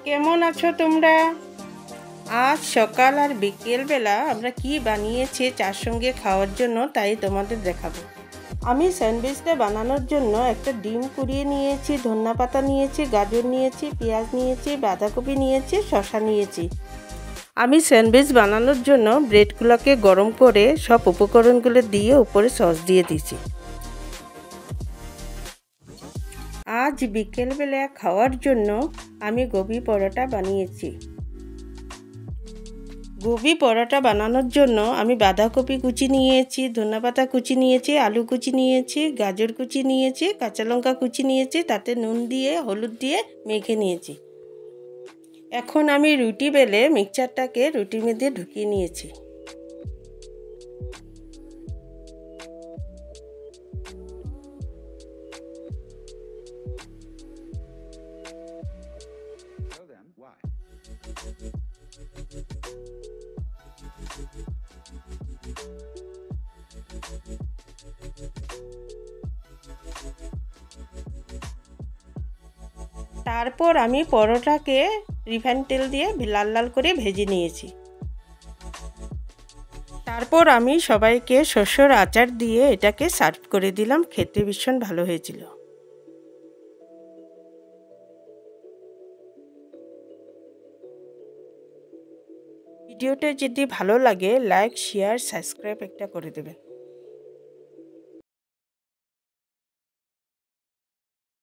কেমন আছো তোমরা? আজ সকাল আর বিকেলবেলা আমরা কি বানিয়েছি চার সঙ্গে খাওয়ার জন্য তাই তোমাদের দেখাবো। আমি স্যান্ডউইচটা বানানোর জন্য একটা ডিম কুড়িয়ে নিয়েছি, ধনেপাতা নিয়েছি, গাজর নিয়েছি, পেঁয়াজ নিয়েছি, বাঁধাকপি নিয়েছি, শসা নিয়েছি। আমি স্যান্ডউইচ বানানোর জন্য ব্রেডগুলোকে গরম করে সব উপকরণগুলো দিয়ে উপরে সস দিয়ে দিয়েছি। আজ বিকেলবেলা খাওয়ার জন্য আমি গোবি পরোটা বানিয়েছি। গোবি পরোটা বানানোর জন্য আমি বাঁধাকপি কুচি নিয়েছি, ধনেপাতা কুচি নিয়েছি, আলু কুচি নিয়েছি, গাজর কুচি নিয়েছি, কাঁচা লঙ্কা কুচি নিয়েছি, তাতে নুন দিয়ে হলুদ দিয়ে মেখে নিয়েছি। এখন আমি রুটি বেলে মিক্সচারটাকে রুটির মধ্যে ঢুকিয়ে নিয়েছি। তারপর আমি পরোটাকে রিফাইন তেল দিয়ে লাল লাল করে ভেজে নিয়েছি। তারপর আমি সবাইকে শস্যর আচার দিয়ে এটাকে সার্ভ করে দিলাম। খেতে ভীষণ ভালো হয়েছিল। ভিডিওটা যদি ভালো লাগে লাইক, শেয়ার, সাবস্ক্রাইব একটা করে দেবেন।